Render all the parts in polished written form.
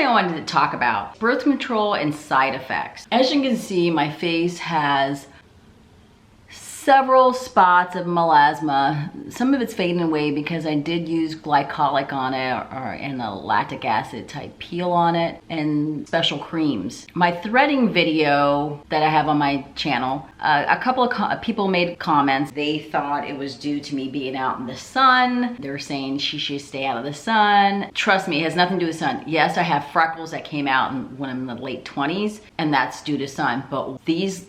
thing I wanted to talk about, birth control and side effects. As you can see, my face has several spots of melasma. Some of it's fading away because I did use glycolic on it and a lactic acid type peel on it and special creams. My threading video that I have on my channel, a couple of people made comments. They thought it was due to me being out in the sun. They were saying she should stay out of the sun. Trust me, it has nothing to do with sun. Yes, I have freckles that came out when I'm in the late 20s, and that's due to sun. But these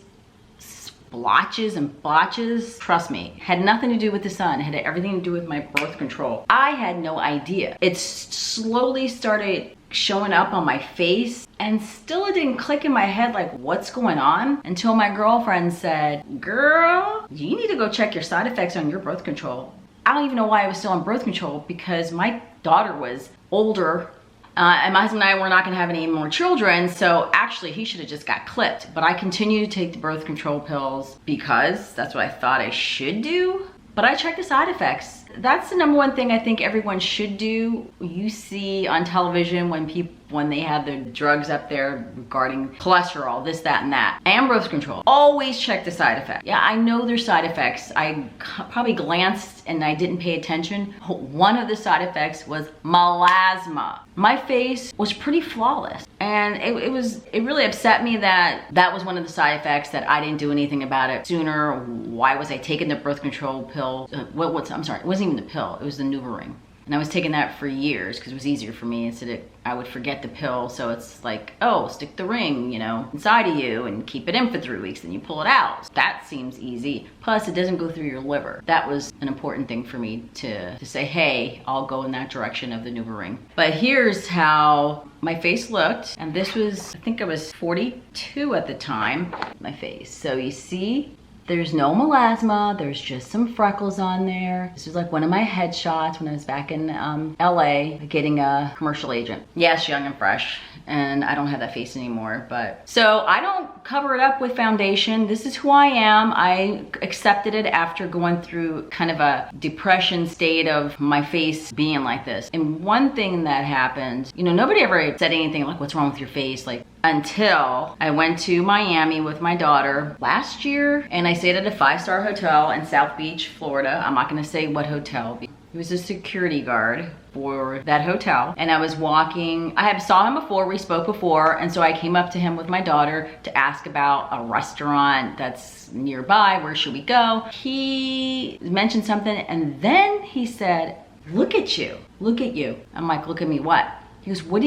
blotches and blotches, trust me, had nothing to do with the sun. It had everything to do with my birth control. I had no idea. It slowly started showing up on my face, and still it didn't click in my head like what's going on until my girlfriend said, girl, you need to go check your side effects on your birth control. I don't even know why I was still on birth control, because my daughter was older and my husband and I were not gonna have any more children, so actually he should have just got clipped. But I continue to take the birth control pills because that's what I thought I should do. But I checked the side effects. That's the number one thing I think everyone should do. You see on television when they have their drugs up there regarding cholesterol, this, that, and that, and birth control. Always check the side effects. Yeah, I know there's side effects. I probably glanced and I didn't pay attention. One of the side effects was melasma. My face was pretty flawless, and it really upset me that that was one of the side effects, that I didn't do anything about it sooner. Why was I taking the birth control pill? I'm sorry, it wasn't even the pill, it was the Nuvaring. And I was taking that for years because it was easier for me. Instead of, I would forget the pill, so it's like, oh, stick the ring, you know, inside of you and keep it in for 3 weeks, then you pull it out. That seems easy. Plus, it doesn't go through your liver. That was an important thing for me to say, hey, I'll go in that direction of the Nuvaring. But here's how my face looked. And this was, I think I was 42 at the time, my face. So you see, there's no melasma, there's just some freckles on there. This was like one of my headshots when I was back in LA getting a commercial agent. Yes, young and fresh, and I don't have that face anymore, but. So I don't cover it up with foundation. This is who I am. I accepted it after going through kind of a depression state of my face being like this. And one thing that happened, you know, nobody ever said anything like, what's wrong with your face? Like, until I went to Miami with my daughter last year, and I stayed at a 5-star hotel in South Beach, Florida. I'm not gonna say what hotel. He was a security guard for that hotel, and I was walking. I had saw him before, we spoke before, and so I came up to him with my daughter to ask about a restaurant that's nearby. Where should we go? He mentioned something, and then he said, look at you, look at you. I'm like, look at me what? He goes, why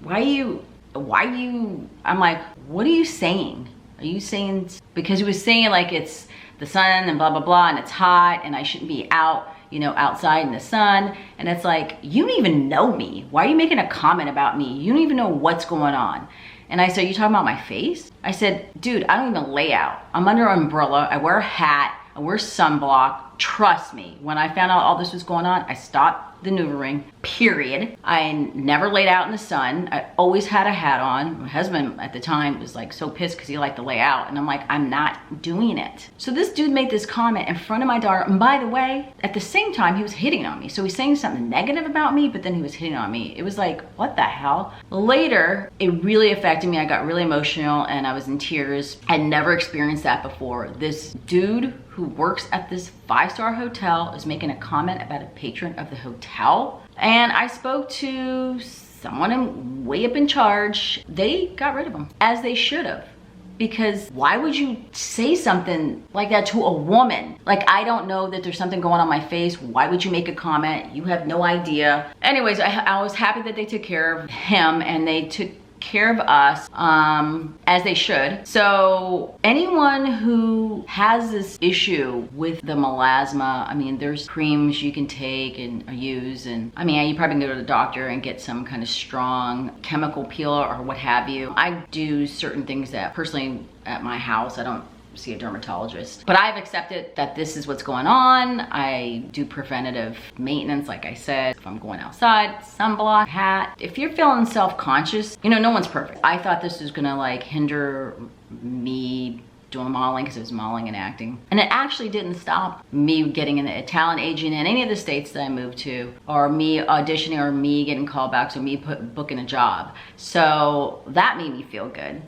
are you, I'm like, what are you saying? Are you saying, because he was saying like it's the sun and blah, blah, blah, and it's hot and I shouldn't be out, you know, outside in the sun. And it's like, you don't even know me. Why are you making a comment about me? You don't even know what's going on. And I said, you talking about my face? I said, dude, I don't even lay out. I'm under an umbrella. I wear a hat. I wear sunblock. Trust me, when I found out all this was going on, I stopped the Nuvaring, period. I never laid out in the sun. I always had a hat on. My husband at the time was like so pissed because he liked to lay out. And I'm like, I'm not doing it. So this dude made this comment in front of my daughter. And by the way, at the same time, he was hitting on me. So he's saying something negative about me, but then he was hitting on me. It was like, what the hell? Later, it really affected me. I got really emotional and I was in tears. I'd never experienced that before. This dude who works at this 5-star hotel is making a comment about a patron of the hotel. And I spoke to someone way up in charge. They got rid of him, as they should have. Because why would you say something like that to a woman? Like, I don't know that there's something going on my face. Why would you make a comment? You have no idea. Anyways, I was happy that they took care of him and they took care of us as they should. So anyone who has this issue with the melasma, I mean, there's creams you can take and use, and I mean, you probably can go to the doctor and get some kind of strong chemical peel or what have you. I do certain things that personally at my house, I don't see a dermatologist, but I've accepted that this is what's going on. I do preventative maintenance, like I said. If I'm going outside, sunblock, hat. If you're feeling self-conscious, you know, no one's perfect. I thought this was gonna like hinder me doing modeling because it was modeling and acting. And it actually didn't stop me getting a talent agent in any of the states that I moved to, or me auditioning, or me getting callbacks, or me booking a job. So that made me feel good.